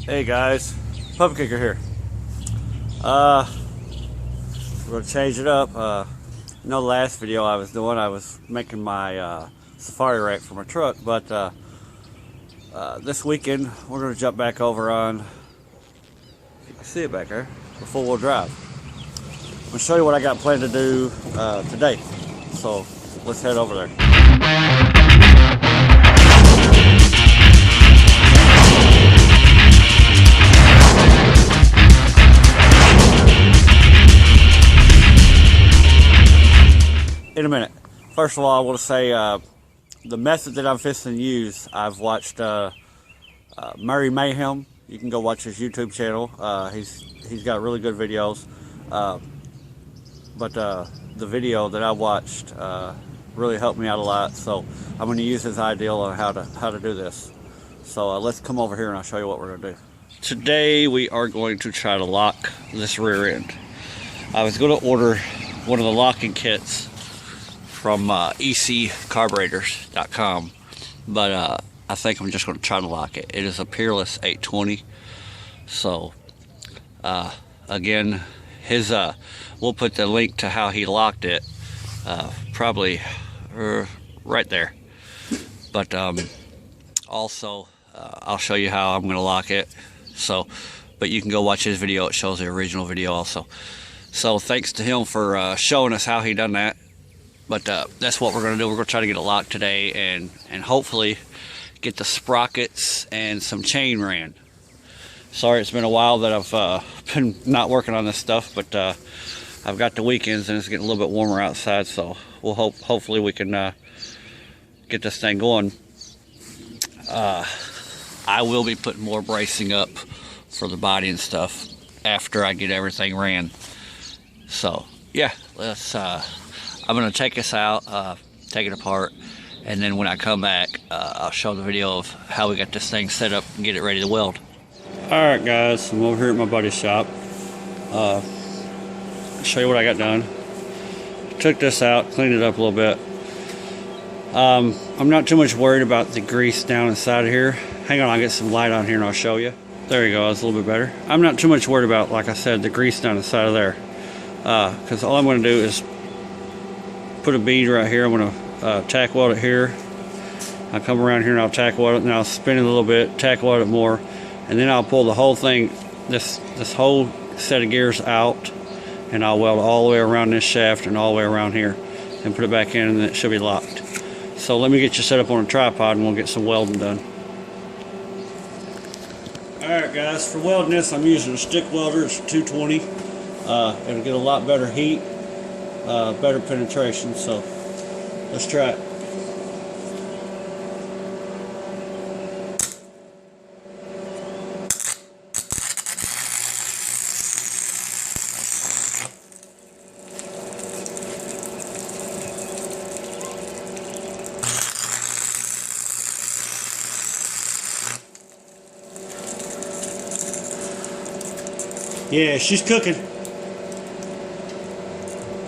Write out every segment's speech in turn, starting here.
Hey guys, Puppy Kicker here. We're gonna change it up. The last video I was doing, I was making my safari rack for my truck, but this weekend we're gonna jump back over on, if you can see it back there, the 4-wheel drive. I'm gonna show you what I got planned to do today. So let's head over there. In a minute. First of all, I want to say the method that I'm fixing to use, I've watched Murray Mayhem. You can go watch his YouTube channel. He's got really good videos. But the video that I watched really helped me out a lot. So I'm going to use his ideal on how to do this. So let's come over here and I'll show you what we're going to do. Today we are going to try to lock this rear end. I was going to order one of the locking kits from eccarburetors.com, but I think I'm just going to try to lock it. It is a Peerless 820. So again, his we'll put the link to how he locked it probably right there, but also I'll show you how I'm going to lock it. So but you can go watch his video. It shows the original video also. So thanks to him for showing us how he done that. But that's what we're going to do. We're going to try to get it locked today and hopefully get the sprockets and some chain ran. Sorry it's been a while that I've been not working on this stuff, but I've got the weekends and it's getting a little bit warmer outside, so we'll hopefully we can get this thing going. I will be putting more bracing up for the body and stuff after I get everything ran. So yeah, let's I'm going to take this out, take it apart, and then when I come back, I'll show the video of how we got this thing set up and get it ready to weld. Alright guys, I'm over here at my buddy's shop. I'll show you what I got done. Took this out, cleaned it up a little bit. I'm not too much worried about the grease down inside of here. Hang on, I'll get some light on here and I'll show you. There you go, that's a little bit better. I'm not too much worried about, like I said, the grease down inside of there. Because all I'm going to do is put a bead right here. I'm going to tack weld it here. I'll come around here and I'll tack weld it, and I'll spin it a little bit, tack weld it more, and then I'll pull the whole thing, this whole set of gears out, and I'll weld all the way around this shaft and all the way around here, and put it back in, and then it should be locked. So let me get you set up on a tripod and we'll get some welding done. Alright guys, for welding this I'm using a stick welder. It's 220. It'll get a lot better heat, better penetration, so let's try it. Yeah, she's cooking.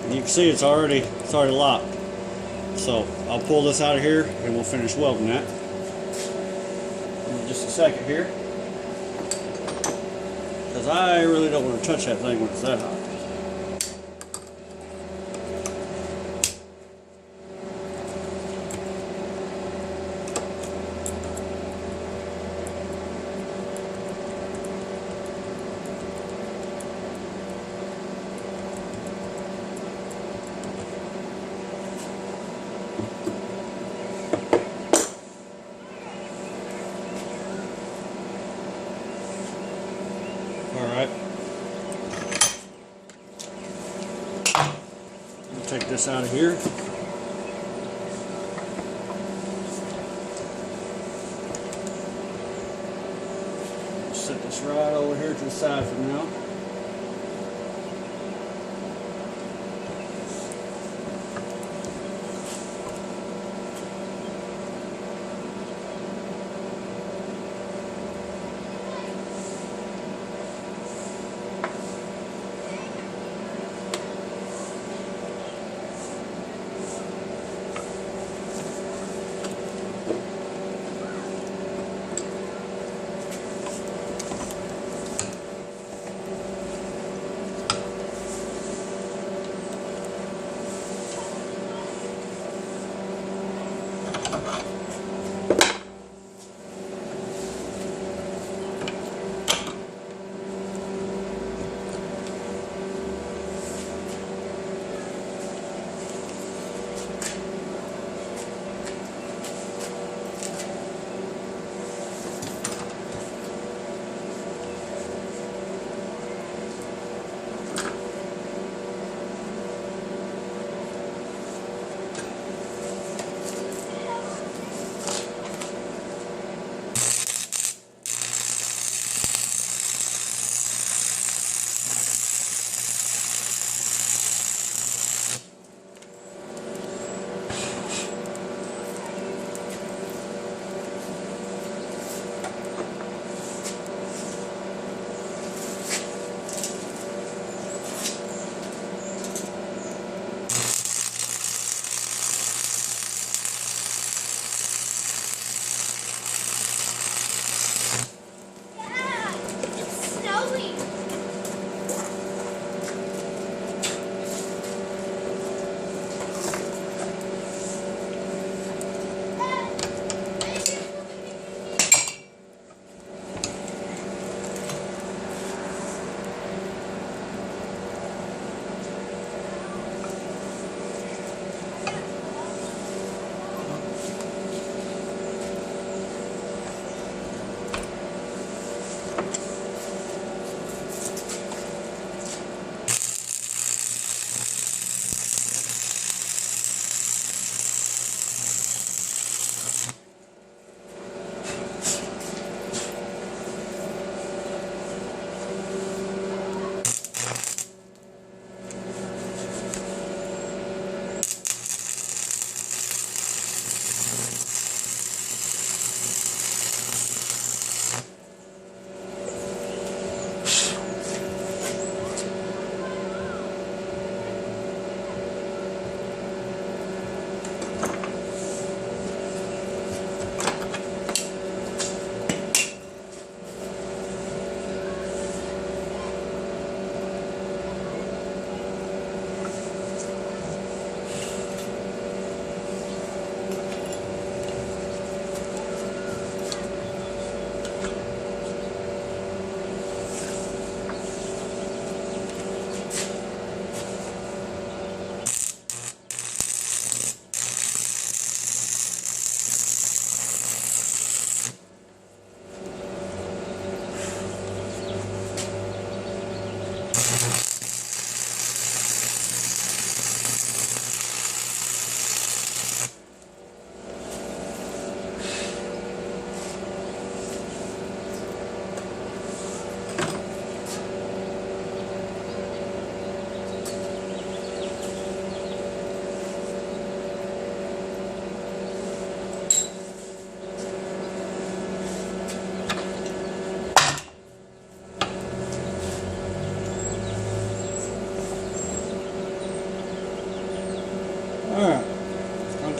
You can see it's already locked. So I'll pull this out of here and we'll finish welding that. In just a second here, because I really don't want to touch that thing when it's that hot. Alright. I'll take this out of here. Set this right over here to the side for now.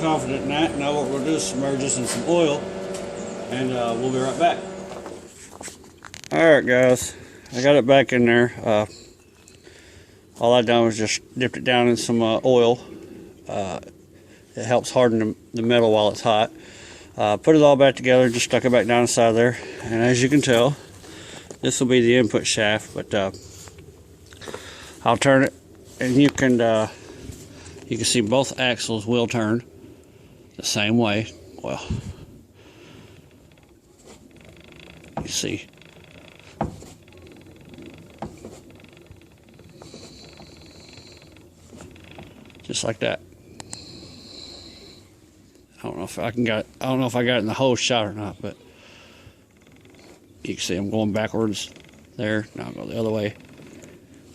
confident in that. Now what we'll do is submerge this in some oil, and we'll be right back. Alright guys, I got it back in there. All I done was just dipped it down in some oil. It helps harden the metal while it's hot. Put it all back together, just stuck it back down inside there, and as you can tell, this will be the input shaft, but I'll turn it, and you can see both axles will turn the same way. Well, you see. Just like that. I don't know if I got it in the whole shot or not, but you can see I'm going backwards there. Now I'll go the other way.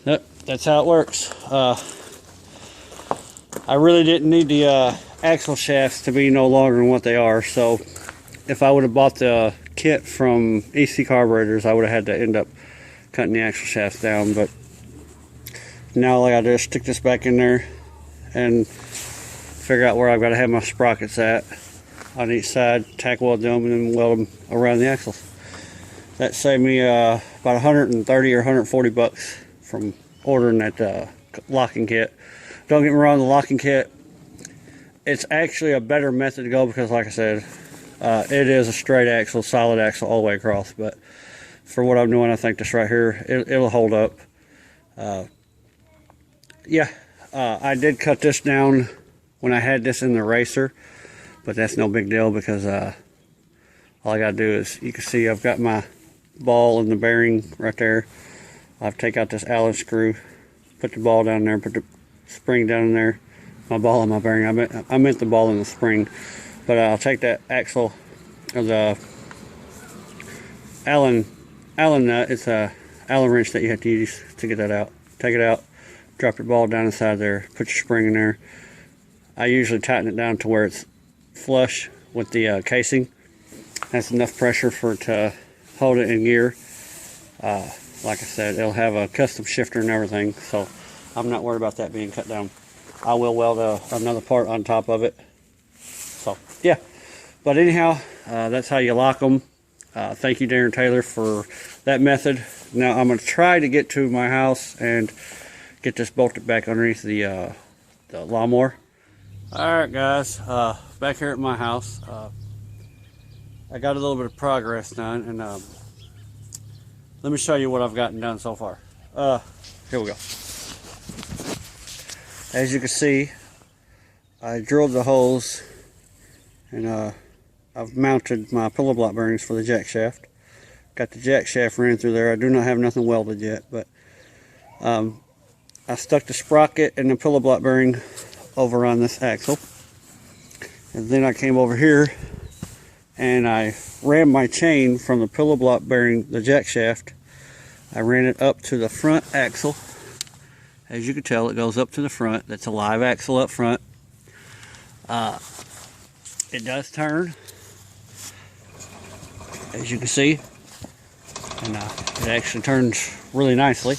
Yep, that's how it works. I really didn't need the axle shafts to be no longer than what they are, so if I would have bought the kit from EC Carburetors, I would have had to end up cutting the axle shafts down, but now all I gotta do is stick this back in there and figure out where I've got to have my sprockets at on each side, tack weld them, and then weld them around the axles. That saved me about 130 or 140 bucks from ordering that locking kit. Don't get me wrong, the locking kit, it's actually a better method to go because, like I said, it is a straight axle, solid axle all the way across, but for what I'm doing, I think this right here, it'll hold up. Yeah, I did cut this down when I had this in the racer, but that's no big deal because all I gotta do is, you can see I've got my ball and the bearing right there. I've take out this Allen screw, put the ball down there, put the spring down in there, my ball and my bearing. I meant the ball and the spring, but I'll take that axle of the Allen nut. It's a Allen wrench that you have to use to get that out. Take it out, drop your ball down inside there, put your spring in there. I usually tighten it down to where it's flush with the casing. That's enough pressure for it to hold it in gear. Like I said, it'll have a custom shifter and everything, so I'm not worried about that being cut down. I will weld another part on top of it. So, yeah. But anyhow, that's how you lock them. Thank you, Darren Taylor, for that method. Now I'm going to try to get to my house and get this bolted back underneath the lawnmower. Alright guys, back here at my house, I got a little bit of progress done, and let me show you what I've gotten done so far. Here we go. As you can see, I drilled the holes, and I've mounted my pillow block bearings for the jack shaft. Got the jack shaft ran through there. I do not have nothing welded yet, but I stuck the sprocket and the pillow block bearing over on this axle, and then I came over here and I ran my chain from the pillow block bearing, the jack shaft. I ran it up to the front axle. As you can tell, it goes up to the front. That's a live axle up front. It does turn, as you can see, and it actually turns really nicely.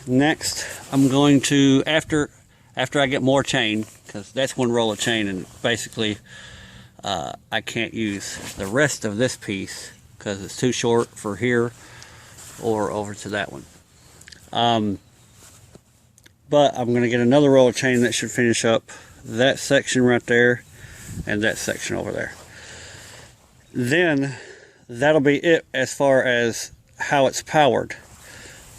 Next, I'm going to, after I get more chain, because that's one roll of chain, and basically I can't use the rest of this piece because it's too short for here or over to that one. But I'm going to get another roll of chain that should finish up that section right there and that section over there. Then that'll be it as far as how it's powered.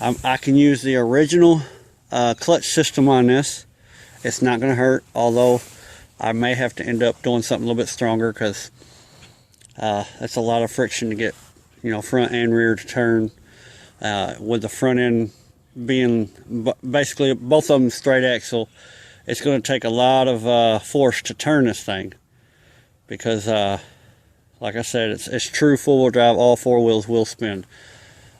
I can use the original clutch system on this. It's not going to hurt, although I may have to end up doing something a little bit stronger because that's a lot of friction to get, front and rear to turn. With the front end being basically both of them straight axle, it's going to take a lot of force to turn this thing because, like I said, it's true four-wheel drive. All four wheels will spin.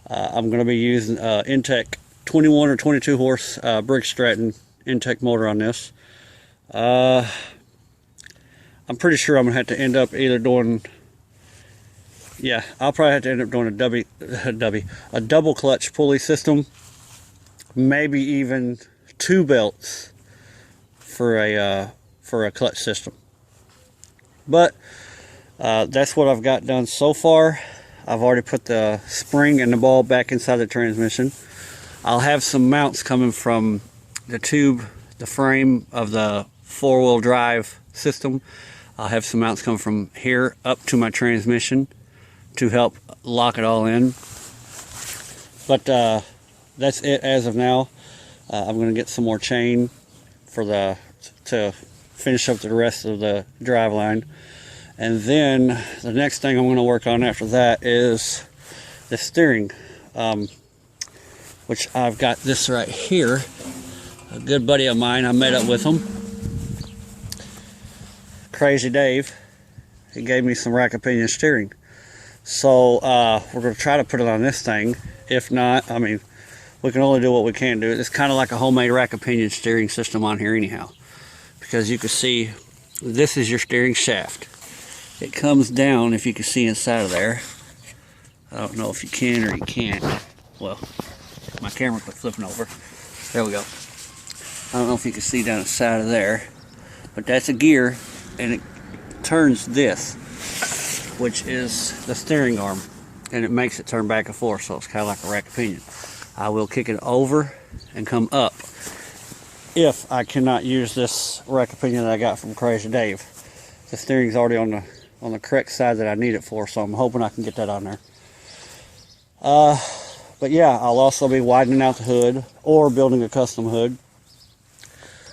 I'm going to be using Intech 21 or 22 horse Briggs Stratton Intech motor on this. I'm pretty sure I'm going to have to end up either doing, I'll probably have to end up doing a double clutch pulley system, maybe even two belts for for a clutch system. But that's what I've got done so far. I've already put the spring and the ball back inside the transmission. I'll have some mounts coming from the tube, the frame of the four-wheel drive system. I'll have some mounts coming from here up to my transmission to help lock it all in. But that's it as of now. I'm going to get some more chain for to finish up the rest of the drive line. And then the next thing I'm going to work on after that is the steering, which I've got this right here. A good buddy of mine, I met up with him, Crazy Dave. He gave me some rack opinion steering. So we're going to try to put it on this thing. If not, I mean, we can only do what we can do. It's kind of like a homemade rack opinion steering system on here anyhow. Because you can see, this is your steering shaft. It comes down, if you can see inside of there. I don't know if you can or you can't. Well, my camera quit flipping over. There we go. I don't know if you can see down inside of there. But that's a gear, and it turns this, which is the steering arm. And it makes it turn back and forth, so it's kind of like a rack opinion. I will kick it over and come up if I cannot use this rack opinion that I got from Crazy Dave. The steering's already on the correct side that I need it for, so I'm hoping I can get that on there. But yeah, I'll also be widening out the hood or building a custom hood.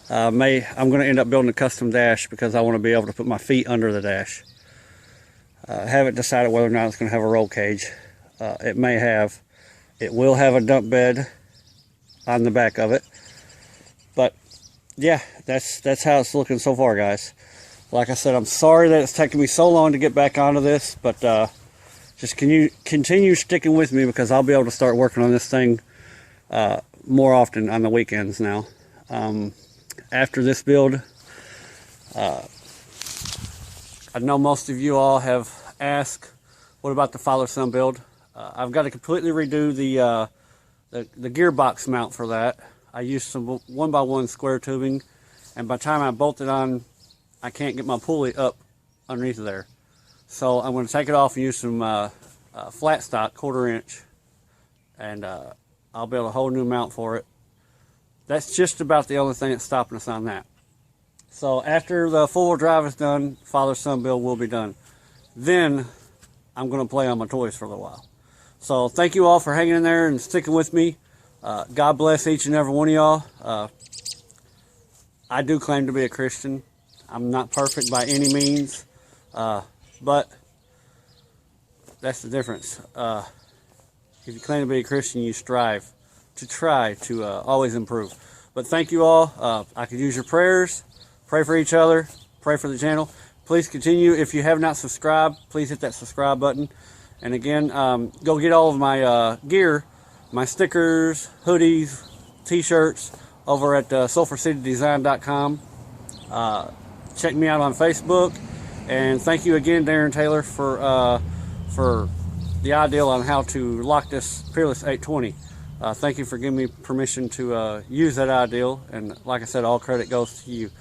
I'm going to end up building a custom dash because I want to be able to put my feet under the dash. Haven't decided whether or not it's going to have a roll cage. It may have. It will have a dump bed on the back of it. But yeah, that's how it's looking so far, guys. Like I said, I'm sorry that it's taken me so long to get back onto this, but just continue sticking with me because I'll be able to start working on this thing more often on the weekends now. After this build, I know most of you all have asked, what about the father-son build? I've got to completely redo the gearbox mount for that. I used some 1x1 square tubing, and by the time I bolt it on, I can't get my pulley up underneath of there. So I'm going to take it off and use some flat stock, 1/4 inch, and I'll build a whole new mount for it. That's just about the only thing that's stopping us on that. So after the four-wheel drive is done, father-son build will be done. Then I'm going to play on my toys for a little while. So thank you all for hanging in there and sticking with me. God bless each and every one of y'all. I do claim to be a Christian. I'm not perfect by any means, but that's the difference. If you claim to be a Christian, you strive to try to always improve. But thank you all. I could use your prayers. Pray for each other. Pray for the channel. Please continue. If you have not subscribed, please hit that subscribe button. And again, go get all of my gear, my stickers, hoodies, t-shirts over at sulphurcitydesign.com. Check me out on Facebook. And thank you again, Darren Taylor, for the ideal on how to lock this Peerless 820. Thank you for giving me permission to use that ideal. And like I said, all credit goes to you.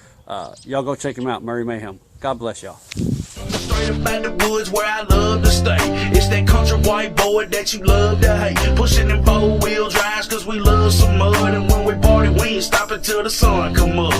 Y'all go check him out, Murray Mayhem. God bless y'all. Straight up out the woods where I love to stay. It's that country white boy that you love to hate. Pushing them 4-wheel drives cause we love some mud. And when we party, we ain't stopping till the sun come up.